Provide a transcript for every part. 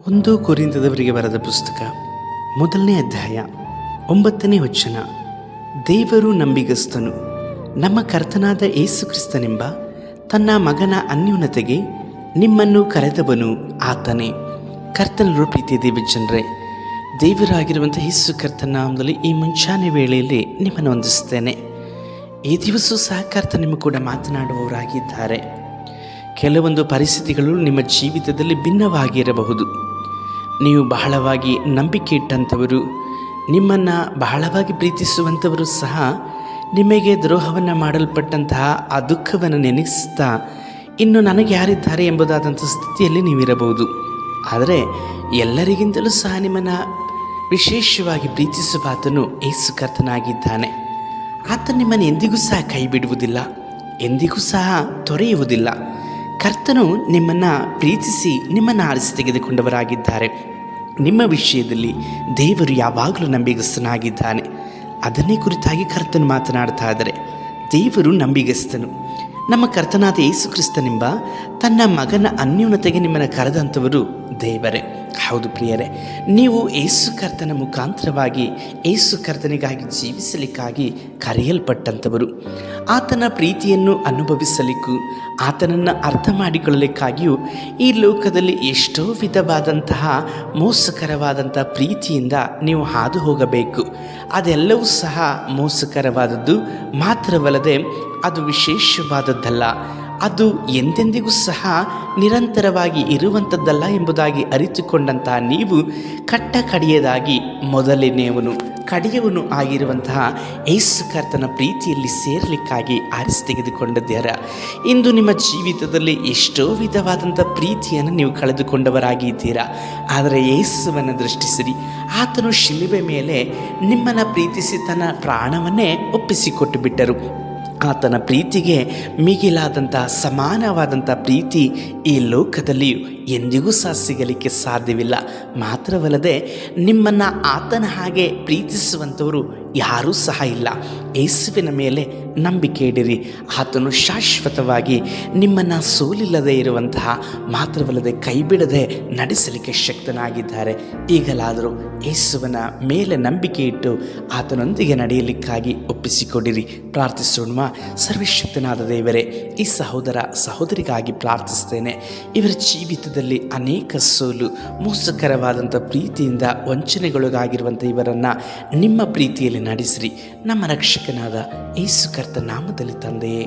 ಒಂದು ಕೊರಿಂಥದವರಿಗೆ ಬರೆದ ಪುಸ್ತಕ 1ನೇ ಅಧ್ಯಾಯ 9ನೇ ವಚನ. ದೇವರು ನಂಬಿಗಸ್ತನು, ನಮ್ಮ ಕರ್ತನಾದ ಯೇಸು ಕ್ರಿಸ್ತನೆಂಬ ತನ್ನ ಮಗನ ಅನ್ಯೂನತೆಗೆ ನಿಮ್ಮನ್ನು ಕರೆದವನು ಆತನೇ. ಕರ್ತನರು ಪ್ರೀತಿಯ ದೇವಜನರೇ, ದೇವರಾಗಿರುವಂಥ ಯೇಸು ಕರ್ತನ ನಾಮದಲ್ಲಿ ಈ ಮುಂಚಾನೆ ವೇಳೆಯಲ್ಲಿ ನಿಮ್ಮನ್ನು ವಂದಿಸ್ತೇನೆ. ಈ ದಿವಸ ಸಹ ಕರ್ತ ನಿಮ್ಮ ಕೂಡ ಮಾತನಾಡುವವರಾಗಿದ್ದಾರೆ. ಕೆಲವೊಂದು ಪರಿಸ್ಥಿತಿಗಳು ನಿಮ್ಮ ಜೀವಿತದಲ್ಲಿ ಭಿನ್ನವಾಗಿರಬಹುದು. ನೀವು ಬಹಳವಾಗಿ ನಂಬಿಕೆ ಇಟ್ಟಂಥವರು, ನಿಮ್ಮನ್ನು ಬಹಳವಾಗಿ ಪ್ರೀತಿಸುವಂಥವರು ಸಹ ನಿಮಗೆ ದ್ರೋಹವನ್ನು ಮಾಡಲ್ಪಟ್ಟಂತಹ ಆ ದುಃಖವನ್ನು ನೆನೆಸ್ತಾ ಇನ್ನು ನನಗೆ ಯಾರಿದ್ದಾರೆ ಎಂಬುದಾದಂಥ ಸ್ಥಿತಿಯಲ್ಲಿ ನೀವಿರಬಹುದು. ಆದರೆ ಎಲ್ಲರಿಗಿಂತಲೂ ಸಹ ನಿಮ್ಮನ್ನು ವಿಶೇಷವಾಗಿ ಪ್ರೀತಿಸುವ ಆತನು ಯೇಸು ಕರ್ತನಾಗಿದ್ದಾನೆ. ಆತ ನಿಮ್ಮನ್ನು ಎಂದಿಗೂ ಸಹ ಕೈ ಬಿಡುವುದಿಲ್ಲ, ಎಂದಿಗೂ ಸಹ ತೊರೆಯುವುದಿಲ್ಲ. ಕರ್ತನು ನಿಮ್ಮನ್ನು ಪ್ರೀತಿಸಿ ನಿಮ್ಮನ್ನು ಆರಿಸಿ ತೆಗೆದುಕೊಂಡವರಾಗಿದ್ದಾರೆ. ನಿಮ್ಮ ವಿಷಯದಲ್ಲಿ ದೇವರು ಯಾವಾಗಲೂ ನಂಬಿಗಸ್ತನಾಗಿದ್ದಾನೆ. ಅದನ್ನೇ ಕುರಿತಾಗಿ ಕರ್ತನು ಮಾತನಾಡ್ತಾ ಇದ್ದಾರೆ. ದೇವರು ನಂಬಿಗಸ್ತನು. ನಮ್ಮ ಕರ್ತನಾದ ಯೇಸು ಕ್ರಿಸ್ತನೆಂಬ ತನ್ನ ಮಗನ ಅನ್ಯೂನತೆಗೆ ನಿಮ್ಮನ್ನು ಕರೆದಂಥವರು ದೇವರೇ. ಹೌದು ಪ್ರಿಯರೇ, ನೀವು ಯೇಸು ಕರ್ತನ ಮುಖಾಂತರವಾಗಿ ಯೇಸು ಕರ್ತನಿಗಾಗಿ ಜೀವಿಸಲಿಕ್ಕಾಗಿ ಕರೆಯಲ್ಪಟ್ಟಂಥವರು. ಆತನ ಪ್ರೀತಿಯನ್ನು ಅನುಭವಿಸಲಿಕ್ಕೂ ಆತನನ್ನು ಅರ್ಥ ಮಾಡಿಕೊಳ್ಳಲಿಕ್ಕಾಗಿಯೂ ಈ ಲೋಕದಲ್ಲಿ ಎಷ್ಟೋ ವಿಧವಾದಂತಹ ಮೋಸಕರವಾದಂಥ ಪ್ರೀತಿಯಿಂದ ನೀವು ಹಾದು ಹೋಗಬೇಕು. ಅದೆಲ್ಲವೂ ಸಹ ಮೋಸಕರವಾದದ್ದು ಮಾತ್ರವಲ್ಲದೆ ಅದು ವಿಶೇಷವಾದದ್ದಲ್ಲ, ಅದು ಎಂದೆಂದಿಗೂ ಸಹ ನಿರಂತರವಾಗಿ ಇರುವಂಥದ್ದಲ್ಲ ಎಂಬುದಾಗಿ ಅರಿತುಕೊಂಡಂತಹ ನೀವು ಕಟ್ಟ ಕಡೆಯದಾಗಿ ಮೊದಲನೆಯವನು ಕಡೆಯವನು ಆಗಿರುವಂತಹ ಯೇಸು ಕರ್ತನ ಪ್ರೀತಿಯಲ್ಲಿ ಸೇರಲಿಕ್ಕಾಗಿ ಆರಿಸಿ ತೆಗೆದುಕೊಂಡಿದ್ದೀರಾ. ಇಂದು ನಿಮ್ಮ ಜೀವಿತದಲ್ಲಿ ಎಷ್ಟೋ ವಿಧವಾದಂಥ ಪ್ರೀತಿಯನ್ನು ನೀವು ಕಳೆದುಕೊಂಡವರಾಗಿದ್ದೀರಾ. ಆದರೆ ಯೇಸುವನ್ನು ದೃಷ್ಟಿಸಿರಿ. ಆತನು ಶಿಲುಬೆ ಮೇಲೆ ನಿಮ್ಮನ್ನು ಪ್ರೀತಿಸಿ ತನ್ನ ಪ್ರಾಣವನ್ನೇ ಒಪ್ಪಿಸಿಕೊಟ್ಟು ಬಿಟ್ಟರು. ಆತನ ಪ್ರೀತಿಗೆ ಮಿಗಿಲಾದಂಥ ಸಮಾನವಾದಂಥ ಪ್ರೀತಿ ಈ ಲೋಕದಲ್ಲಿಯೂ ಎಂದಿಗೂ ಸಹ ಸಿಗಲಿಕ್ಕೆ ಸಾಧ್ಯವಿಲ್ಲ. ಮಾತ್ರವಲ್ಲದೆ ನಿಮ್ಮನ್ನು ಆತನ ಹಾಗೆ ಪ್ರೀತಿಸುವಂಥವರು ಯಾರೂ ಸಹ ಇಲ್ಲ. ಯೇಸುವಿನ ಮೇಲೆ ನಂಬಿಕೆ ಇಡಿರಿ. ಆತನು ಶಾಶ್ವತವಾಗಿ ನಿಮ್ಮನ್ನು ಸೋಲಿಲ್ಲದೆ ಇರುವಂತಹ ಮಾತ್ರವಲ್ಲದೆ ಕೈಬಿಡದೆ ನಡೆಸಲಿಕ್ಕೆ ಶಕ್ತನಾಗಿದ್ದಾರೆ. ಈಗಲಾದರೂ ಯೇಸುವಿನ ಮೇಲೆ ನಂಬಿಕೆ ಇಟ್ಟು ಆತನೊಂದಿಗೆ ನಡೆಯಲಿಕ್ಕಾಗಿ ಒಪ್ಪಿಸಿಕೊಡಿರಿ. ಪ್ರಾರ್ಥಿಸೋಣ. ಸರ್ವಶಕ್ತನಾದ ದೇವರೇ, ಈ ಸಹೋದರ ಸಹೋದರಿಗಾಗಿ ಪ್ರಾರ್ಥಿಸ್ತೇನೆ. ಇವರ ಜೀವಿತದಲ್ಲಿ ಅನೇಕ ಸೋಲು, ಮೋಸಕರವಾದಂಥ ಪ್ರೀತಿಯಿಂದ ವಂಚನೆಗೊಳಗಾಗಿರುವಂಥ ಇವರನ್ನು ನಿಮ್ಮ ಪ್ರೀತಿಯಲ್ಲಿ ನಡೆಸಿರಿ. ನಮ್ಮ ರಕ್ಷಕನಾದ ಯೇಸು ಕರ್ತ ನಾಮದಲ್ಲಿ ತಂದೆಯೇ,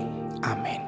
ಆಮೇನ್.